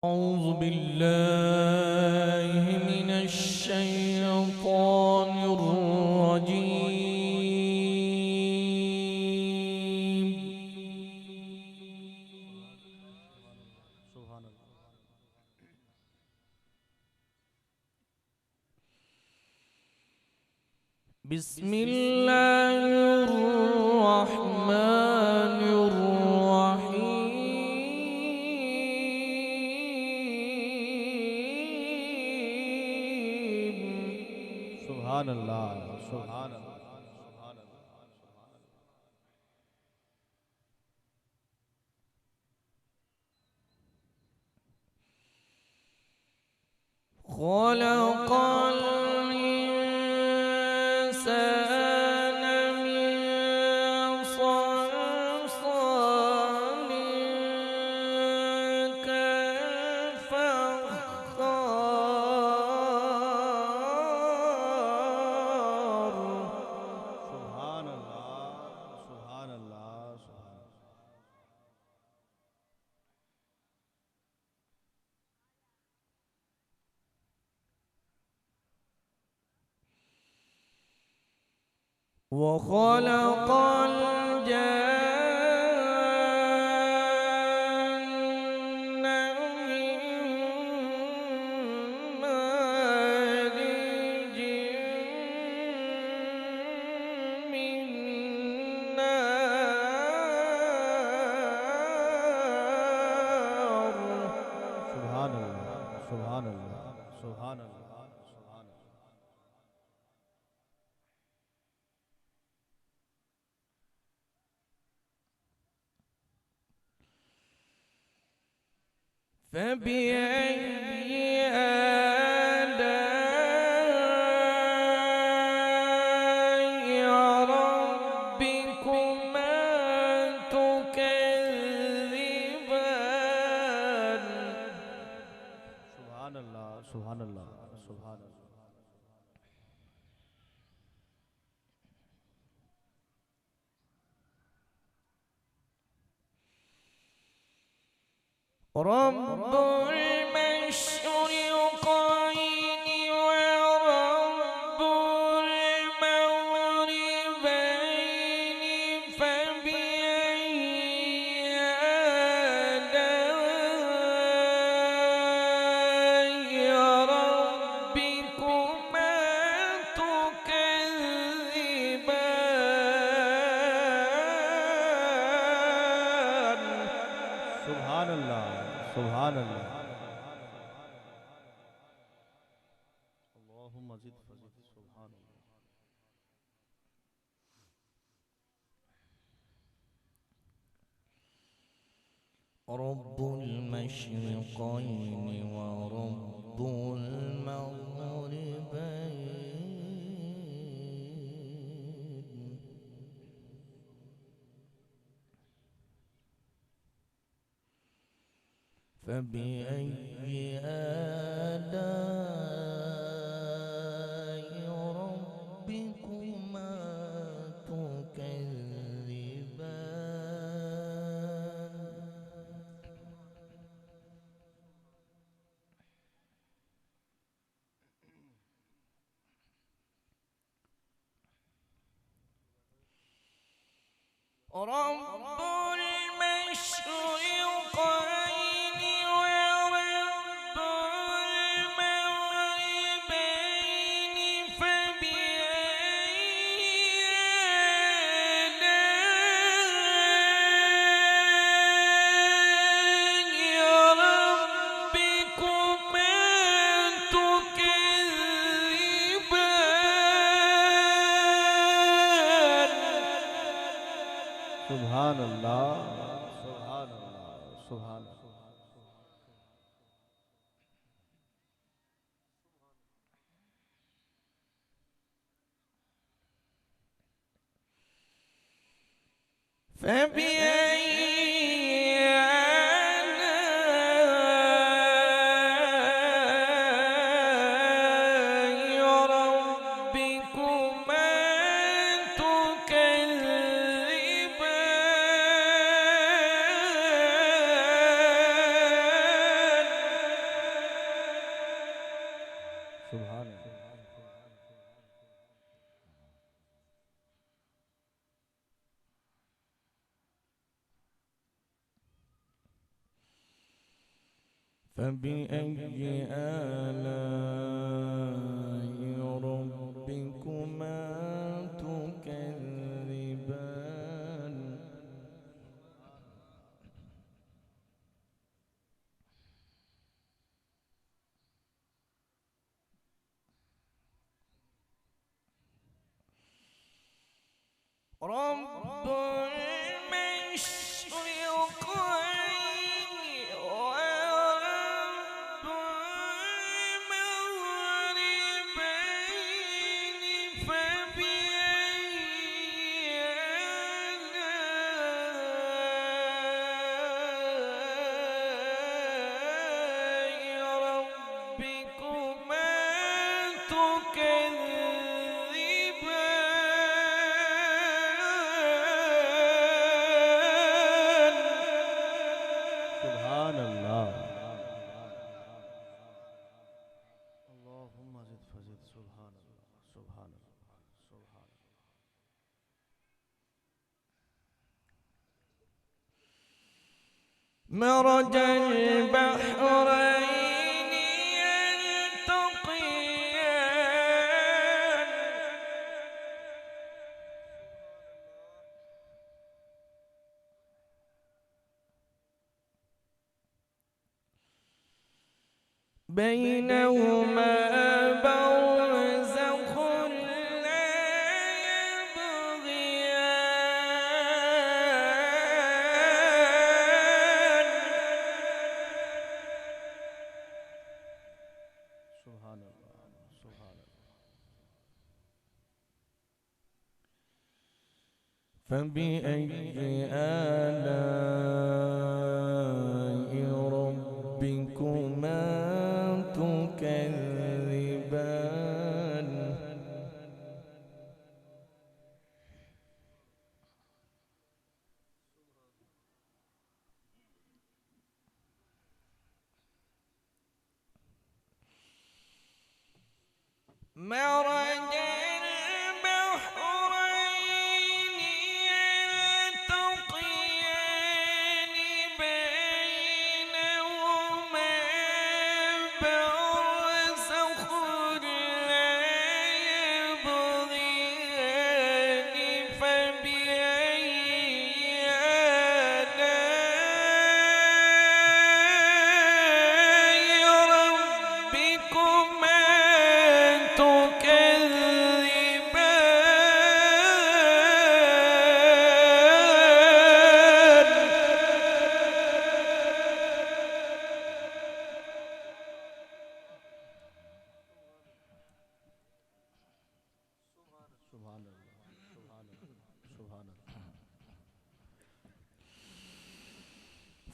أعوذ بالله من الشيطان الرجيم. بسم الله الرحمن الرحيم. سبحان الله سبحان الله سبحان الله سبحان الله. خلق الإنسان من صلصال كالفخار. سبحان الله سبحان الله سبحان الله. وخلق الجن من مارج من نار. سبحان الله سبحان الله سبحان الله سبحان الله. فبأي آلاء ربكما تكذبان. سبحان الله سبحان الله سبحان الله. رب المشرقين ورب المغربين فبأي آلاء ربكما تكذبان. سبحان الله سبحان الله. اللهم زد فزد. سبحان الله. رب المشرقين ورب المغربين فبأي آلاء ربكما تكذبان. رب المشرقين ورب المغربين فبأي آلاء ربكما تكذبان. سبحان الله سبحان الله سبحان الله. فبأي آلاء ربكما تكذبان. فبأي آلاء ربكما تكذبان رب المشرقين ورب المغربين فبأي آلاء ربكما سبحان الله. اللهم زد فزد. سبحان الله سبحان الله سبحان الله. مرج البحرين يلتقيان بينهما برزخ لا يبغيان سبحان الله سبحان الله. فبأي آلاء ربكما تكذبان مرج البحرين يلتقيان بينهما برزخ لا يبغيان فبأي آلاء ربكما سبحان الله سبحان الله سبحان الله.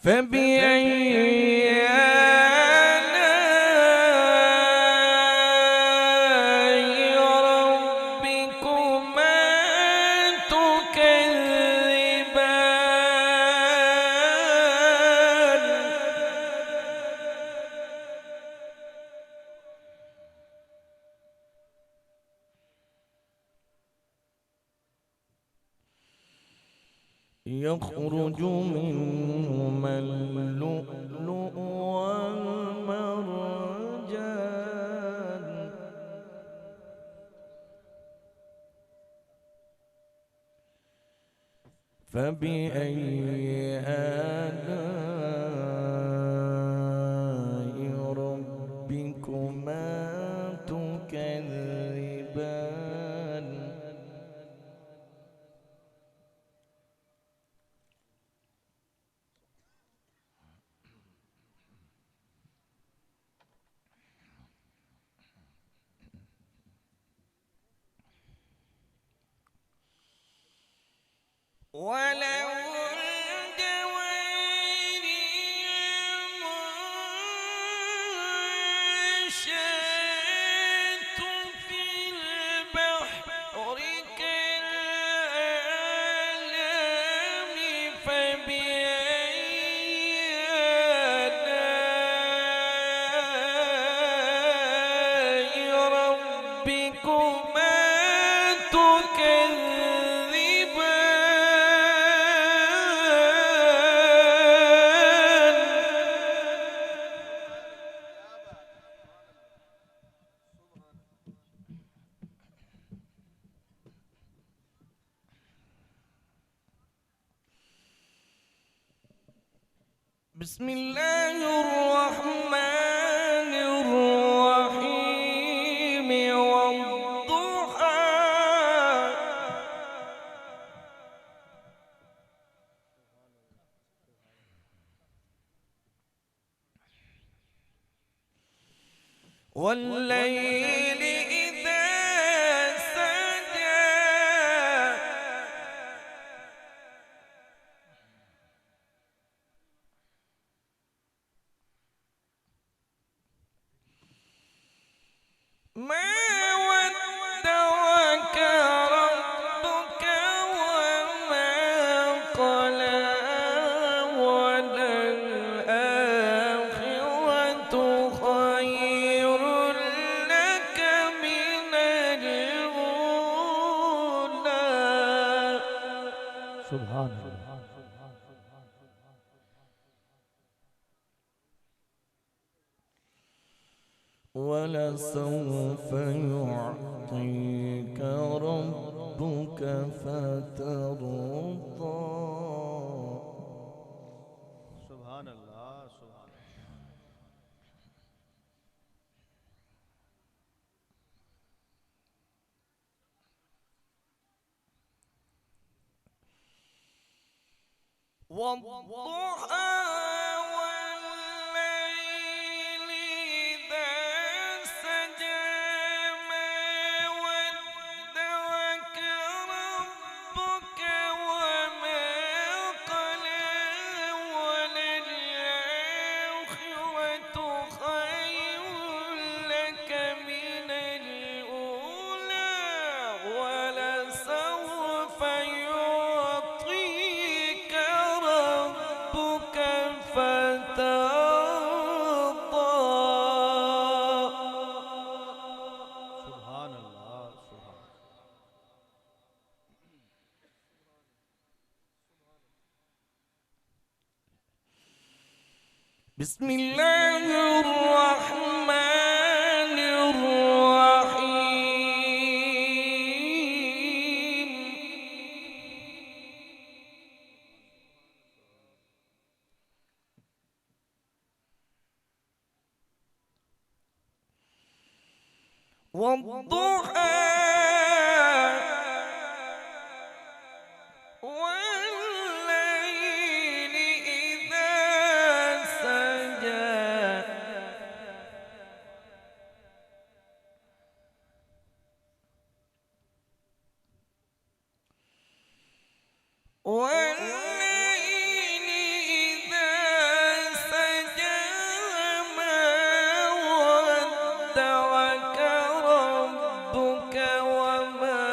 فبأي آلاء ربكما تكذبان يخرج منهما اللؤلؤ والمرجان فبأي آلاء ربكما تكذبان وله الجوار المنشآت في البحر كالأعلام فبأي آلاء ربكما تكذبان بسم الله الرحمن الرحيم والضحى والليل إذا سجى ما ودعك ربك وما قلى وللآخرة خير لك من الأولى سبحان الله. ولسوف يعطيك ربك فترضى سبحان الله. سبحان الله. والضحى والليل إذا سجى ما ودعك ربك وما قلى وللآخرة خير لك من الأولى ولسوف يعطيك ربك فترضى سبحان الله. سبحان الله. بسم الله الرحمن الرحيم والضحى والليل إذا سجى والليل إذا سجى ما ودعك ربك وما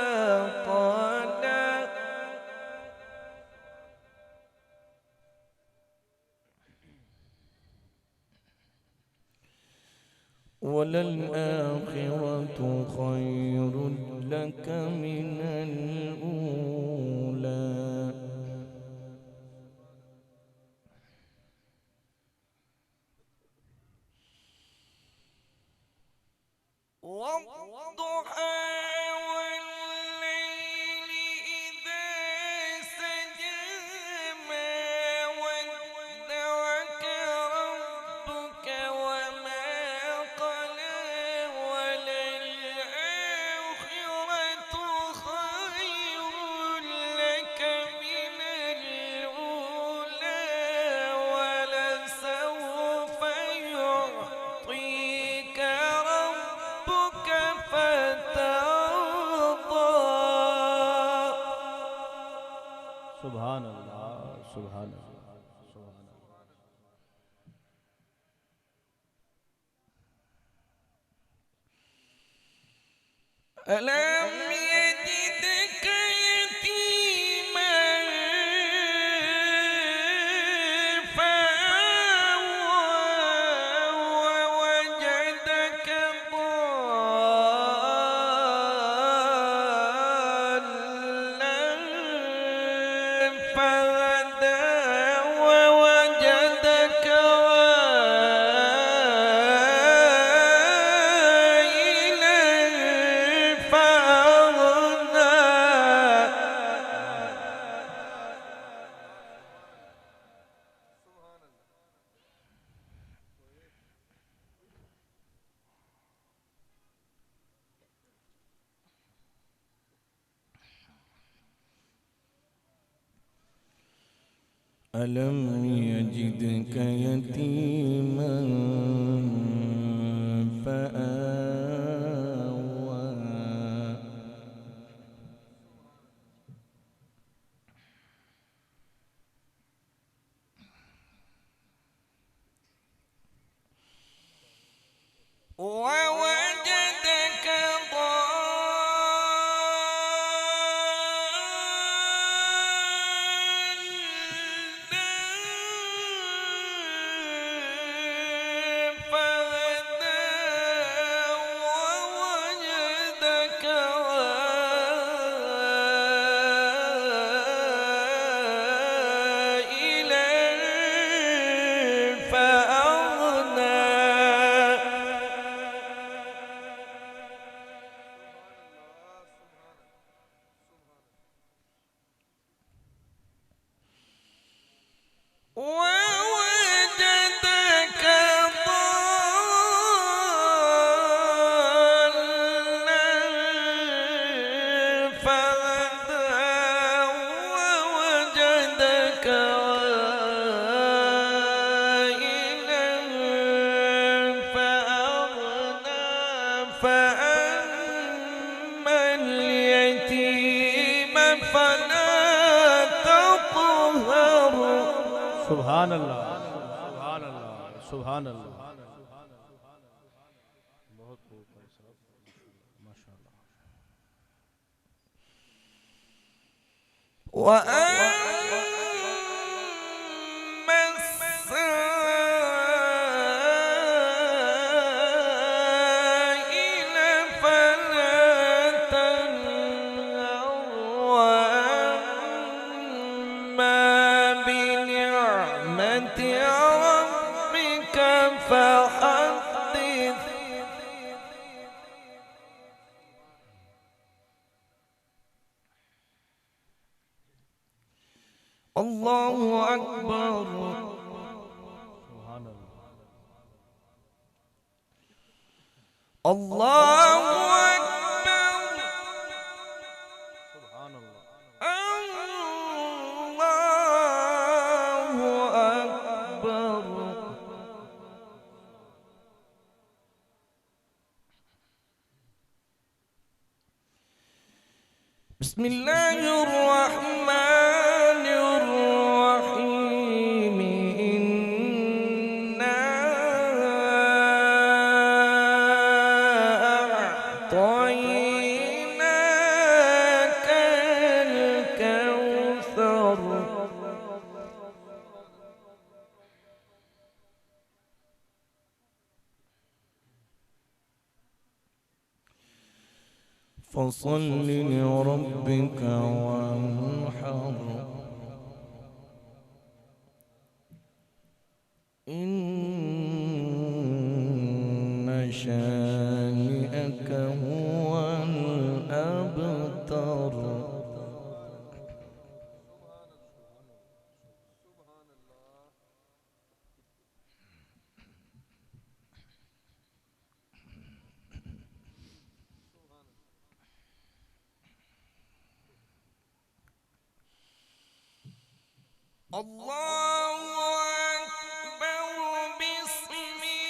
قلى وللآخرة خير لك من الأولى والضحى والليل إذا سجى ما ودعك ربك وما قلى وللآخرة خير لك من الأولى ولسوف يعطيك ربك فترضى سبحان الله. سبحان الله. سبحان الله. ألم يجدك يتيما فآوى ووجدك ضالا فهدى ووجدك عائلا فأغنى ألم يجدك يتيما فآوى ووجدك ضالا فهدى ووجدك عائلا فأغنى ووجدك ضالا فهدى ووجدك عائلا فأغنى فأما اليتيم فلا تقهر سبحان अल्लाह सुभान अल्लाह सुभान अल्लाह बहुत खूब भाई साहब माशाअल्लाह وأما السائل فلا تنهر وأما بنعمة ربك فحدث الله أكبر सुभान अल्लाह الله أكبر सुभान अल्लाह الله أكبر بسم الله الرحمن الرحيم إنا أعطيناك الكوثر فصل لربك وانحر إن شانئك هو الأبتر الله أكبر بسم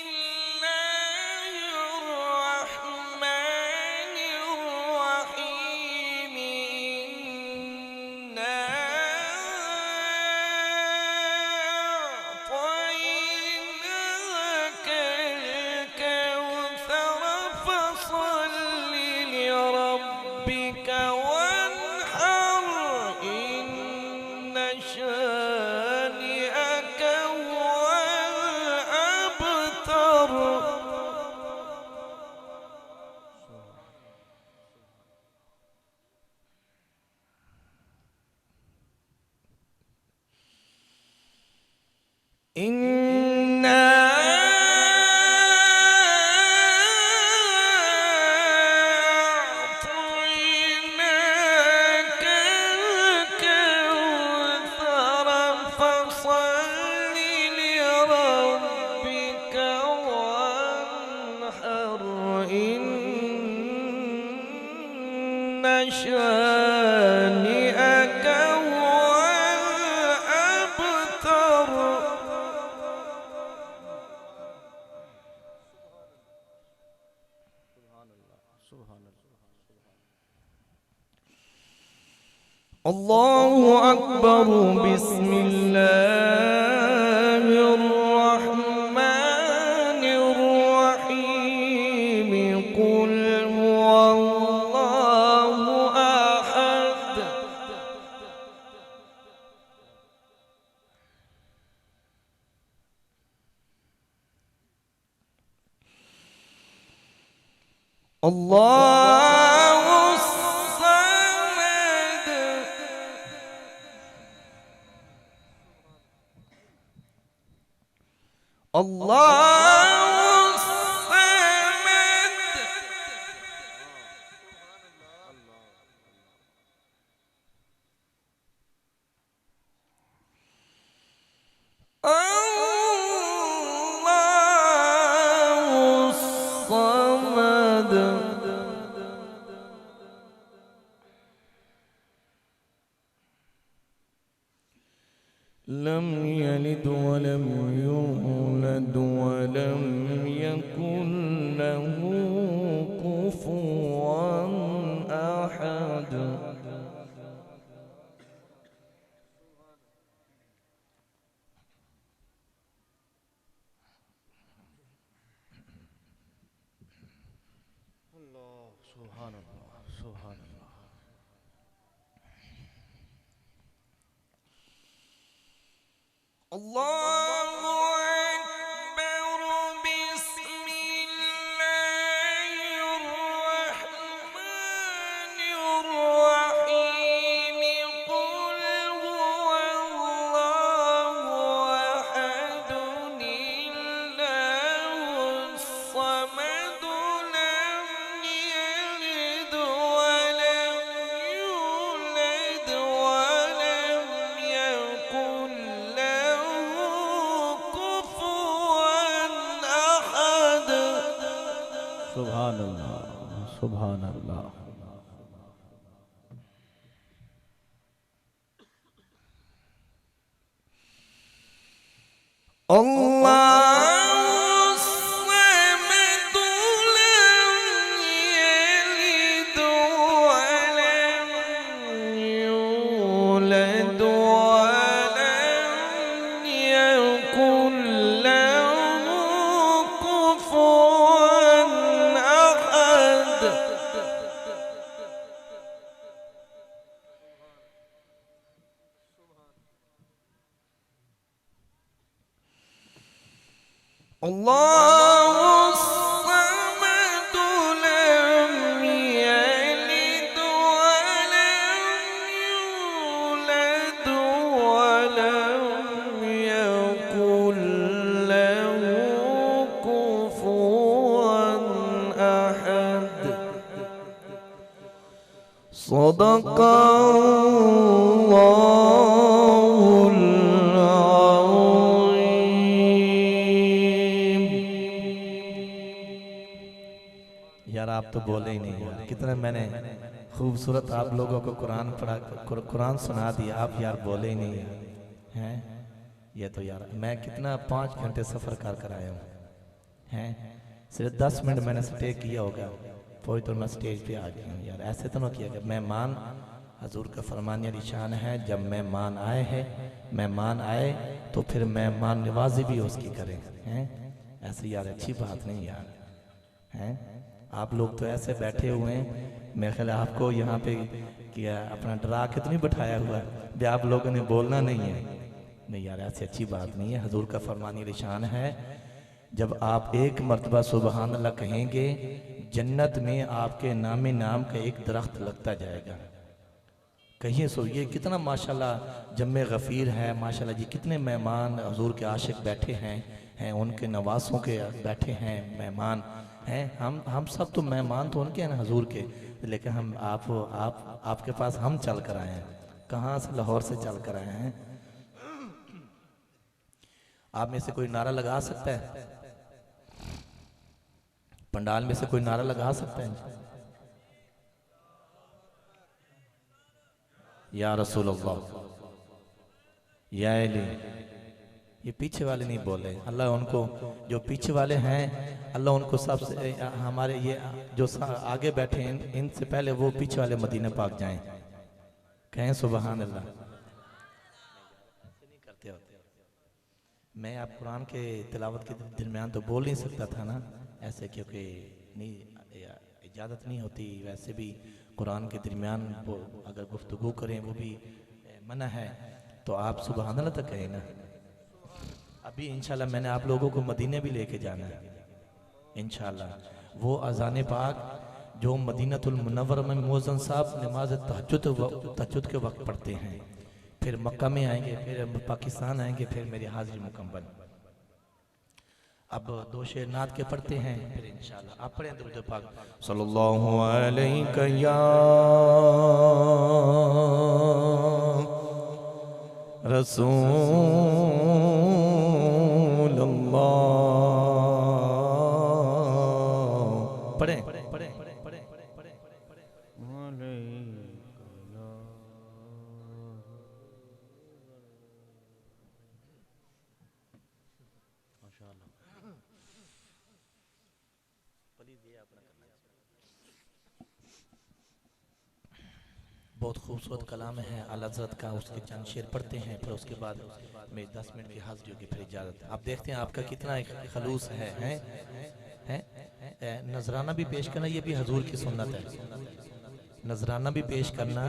الله الرحمن الرحيم إنا أعطيناك الكوثر فصل لربك وانحر إن شانئك هو الأبتر إنا أعطيناك الكوثر فصل لربك وانحر إن شانئك هو الأبتر अल्लाहु अकबर बिस्मिल्लाहिर्रहमानिर्रहीम कुल हुवल्लाहु अहद अल्लाहु समद अल्लाहु समद अल्लाहु समद लम यलिद वलम यूलद वलम यकुन लहू कुफुवन अहद। सुभान अल्लाह, सुभान अल्लाह। अल्लाहु अकबर बिस्मिल्लाहिर्रहमानिर्रहीम कुल हुवल्लाहु अहद अल्लाहुस समद लम यलिद वलम यूलद वलम यकुन सुभान अल्लाह, सुभान अल्लाह। अल्लाहु समद लम यलिद वलम यूलद वलम यकुन लहू कुफुवन अहद। अल्लाहु समद लम यलिद वलम यूलद वलम यकुन लहू कुफुवन अहद। सदक़ल्लाहुल यार आप तो बोले ही नहीं यार, कितना मैंने खूबसूरत आप लोगों को कुरान पढ़ा, कुरान सुना दिया, आप यार बोले ही नहीं यार हैं। ये तो यार मैं कितना 5 घंटे सफ़र कर आया हूँ हैं, सिर्फ 10 मिनट मैंने स्टे किया होगा, फिर तो मैं स्टेज पे आ गया हूँ यार। ऐसे तो ना किया गया। मेहमान हजूर का फरमानिया निशान है, जब मेहमान आए हैं, मेहमान आए तो फिर मेहमान नवाजी भी उसकी करें हैं। ऐसे यार अच्छी बात नहीं यार हैं। आप लोग तो ऐसे बैठे हुए हैं, मेरे ख्याल आपको यहाँ पे किया अपना डरा के तो नहीं बैठाया हुआ भी आप लोगों ने बोलना नहीं है। नहीं यार ऐसी अच्छी बात नहीं है। हजूर का फरमानी निशान है, जब आप एक मर्तबा सुबहान अल्लाह कहेंगे, जन्नत में आपके नाम नाम का एक दरख्त लगता जाएगा। कहिए सो ये कितना माशाल्लाह जम्मे गफ़ीर है, माशाल्लाह जी कितने मेहमान हजूर के आशिक बैठे हैं उनके नवासों के बैठे हैं मेहमान हैं। हम सब तो मेहमान तो उनके हैं ना हजूर के, लेकिन हम आपके पास हम चल कर आए हैं। कहाँ से? लाहौर से चल कर आए हैं। आप में से कोई नारा लगा सकता है? पंडाल में से कोई नारा लगा सकता है? या रसूल अल्लाह, या अली, ये पीछे वाले नहीं बोले। अल्लाह उनको, जो पीछे वाले हैं, अल्लाह उनको सबसे, हमारे ये जो आगे बैठे हैं इनसे पहले वो पीछे वाले मदीना पाक जाएं। कहें सुबहान अल्लाह। नहीं करते होते। मैं आप कुरान के तिलावत के दरमियान तो बोल नहीं सकता था ना ऐसे, क्योंकि नहीं इजाज़त नहीं होती। वैसे भी कुरान के दरमियान वो अगर गुफ्तगू करें वो भी मना है। तो आप सुबहान अल्लाह तक कहें ना। अभी इंशाल्लाह मैंने आप लोगों को मदीने भी लेके जाना है इंशाल्लाह। वो अज़ान पाक जो मदीनतुल मुनव्वरा में मुअज्जिन साहब नमाज तहज्जुद के वक्त पढ़ते हैं, फिर मक्का में आएंगे, फिर पाकिस्तान आएंगे, फिर मेरी हाजिरी मुकम्मल। अब दो शेर नात के पढ़ते हैं, फिर इंशाल्लाह आप पढ़ें दुरूद पाक सल्लल्लाहु अलैहि या रसूल अल्लाह। पढ़ें बहुत खूबसूरत कलाम है आला हज़रत का। उसके चंद शेर पढ़ते हैं, फिर उसके बाद में 10 मिनट की हाजिरी होगी, फिर इजाज़त। आप देखते हैं आपका कितना खलूस है, नजराना भी पेश करना ये भी हजूर की सुन्नत है। नजराना भी पेश करना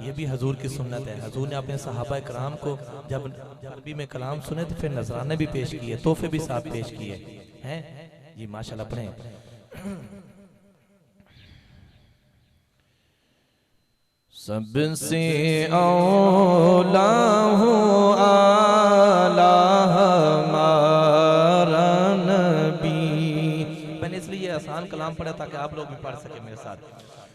ये भी हजूर की सुन्नत है। हजूर ने अपने सहाबा कराम को जब अरबी में कलाम सुने तो फिर नजराने भी पेश किए, तोहफे भी साथ पेश किए हैं जी। माशाल्लाह पढ़ें। सबसे औला हो आला हमारा नबी। मैंने इसलिए आसान कलाम पढ़ा ताकि आप लोग भी पढ़ सके मेरे साथ।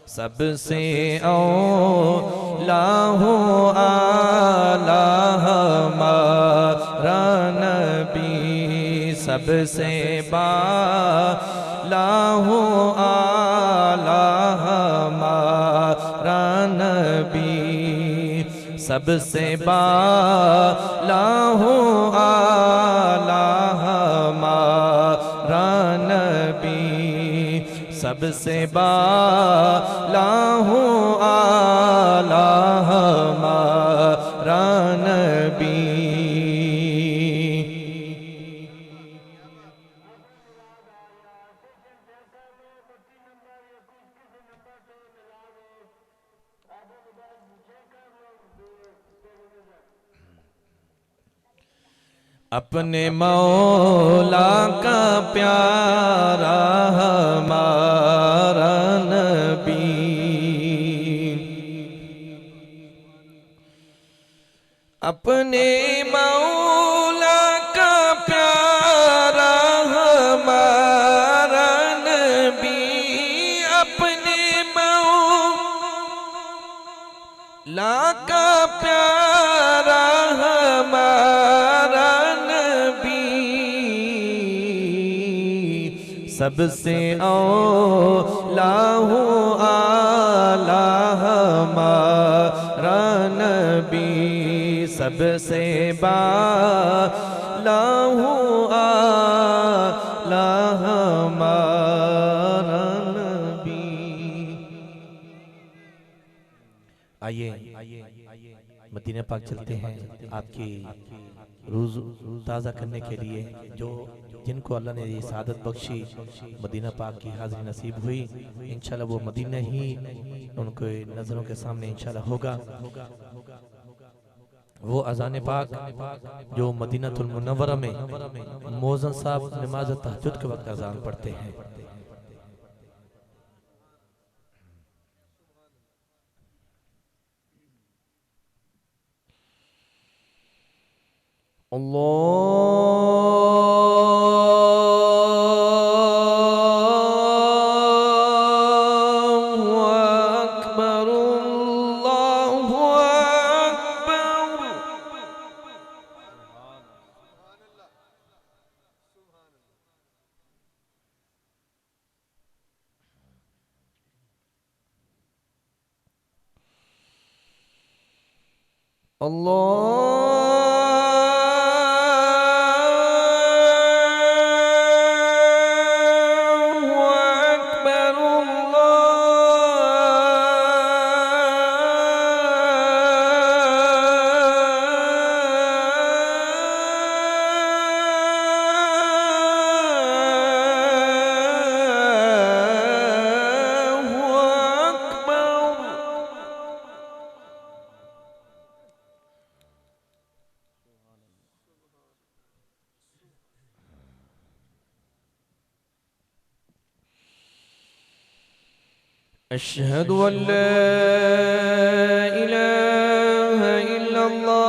सबसे औला हो आला हमारा नबी, सबसे बाला हो आला हमारा नबी, सबसे बाला हो आला हमारा नबी, सबसे बाला हो आला हमारा नबी। अपने मौला का प्यारा हमारा नबी, अपने मौला का प्यारा हमारा नबी, अपने मौला का प्यारा हमारा सबसे औला हो आला हमारा नबी, सबसे बाला हो आला हमारा नबी। आइए मदीना पाक चलते हैं आपकी रूज ताज़ा करने के लिए। जो जिनको अल्लाह ने ये सादत बख्शी मदीना पाक की हाज़िरी नसीब हुई, इंशाल्लाह वो मदीना ही उनके नज़रों के सामने इंशाल्लाह होगा। वो अज़ान पाक जो मदीनतुल मुनव्वरा में मौज़न साहब नमाज तहज्जुद के वक्त अज़ान पढ़ते हैं। अल्लाहु अकबर, अल्लाहु अकबर। अल्लाह أشهد أن لا إله إلا الله.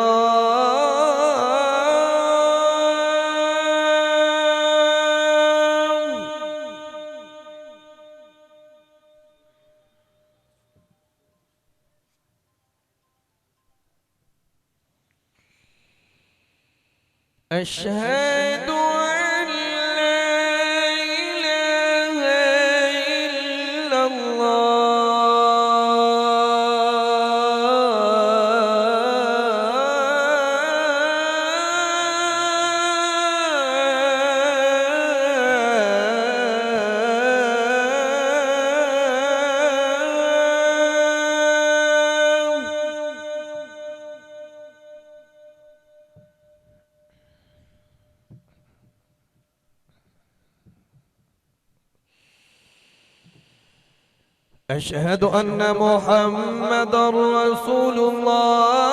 أشهد أن لا إله إلا الله. أشهد أن محمد رسول الله.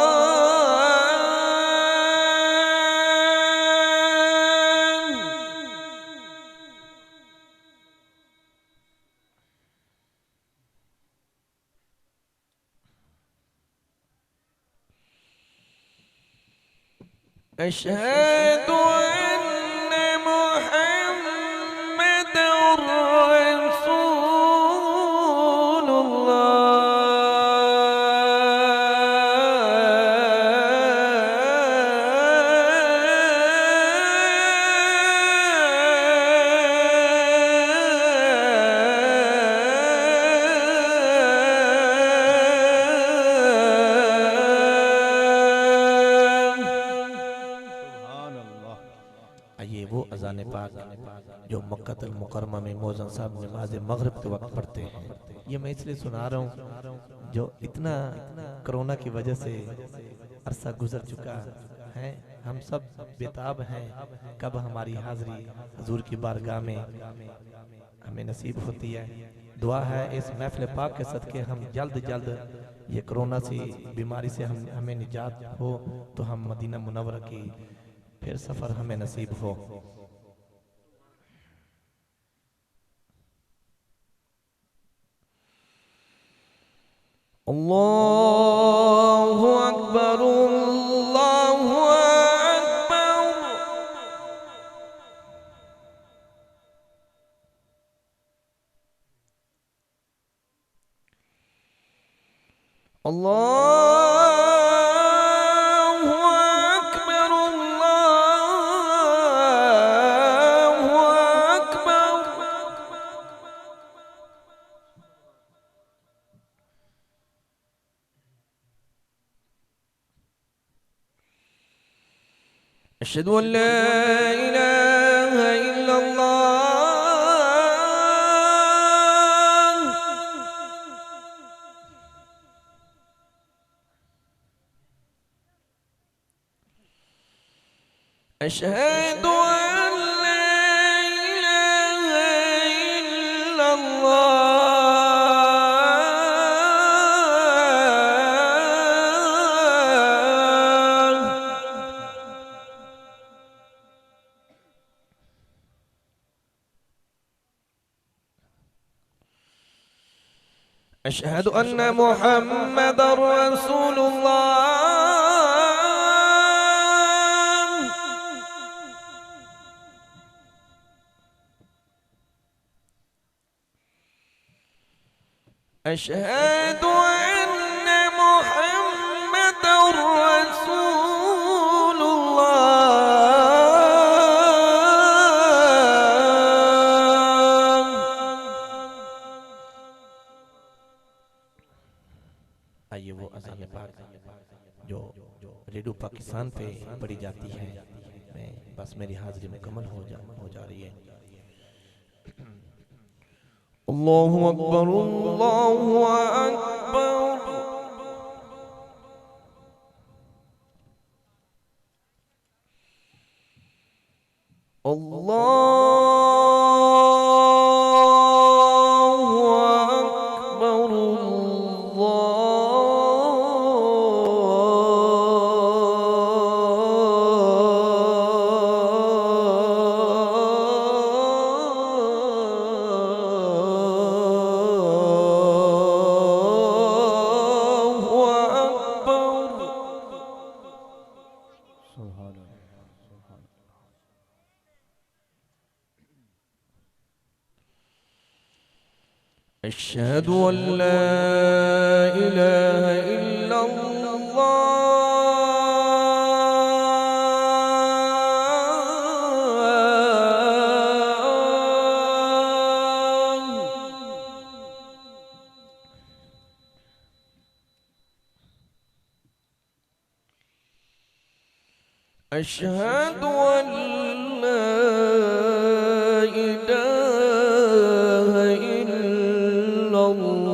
أشهد أن محمد رسول सुभान अल्लाह। आइए वो अजान पाक जो मक्कतुल मुकर्रमा में मौज़न साहब नमाज मगरिब के वक्त पढ़ते हैं, ये मैं इसलिए सुना रहा हूँ जो इतना कोरोना की वजह से अरसा गुजर चुका है, हम सब बेताब हैं कब हमारी हाजिरी हुजूर की बारगाह में हमें नसीब होती है। दुआ है इस महफिल पाक के सदके हम जल्द जल्द ये कोरोना से बीमारी से हमें निजात हो, तो हम मदीना मुनव्वरा की फिर सफर हमें नसीब हो। अल्लाहु अकबर अल्लाहु अकबर। अल्लाहु अकबर अल्लाहु अकबर। أشهد أن لا إله إلا الله. أشهد أن لا إله إلا الله. أشهد أن محمد رسول الله. أشهد أن محمد رسول الله. आइए वो अज़ान पाक जो रेडियो पाकिस्तान पे पढ़ी जाती है, मैं बस मेरी हाजिरी मुकम्मल हो जा रही है। अल्लाहु अकबर अल्लाहु अकबर। अल्लाहु अकबर أشهد أن لا إله إلا الله. أشهد أن لا إله إلا الله.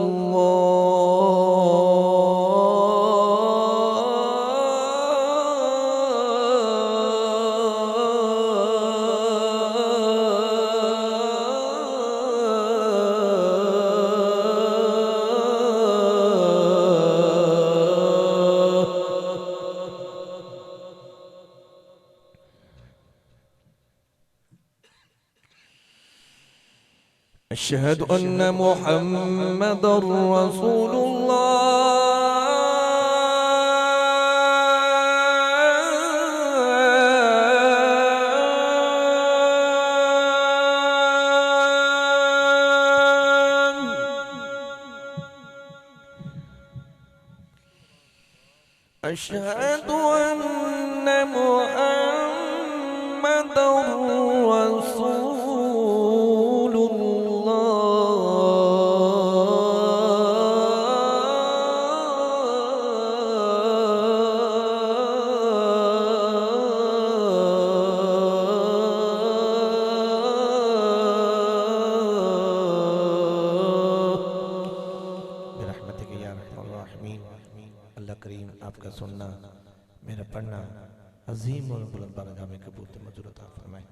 أشهد أن محمد رسول الله. أشهد أن محمد رسول बिरहमतिक या रहमान राहिमीन। अल्लाह करीम आपका सुनना, मेरा पढ़ना अजीम और बुलंद बारगाह में कबूल मंजूर अता फरमाए।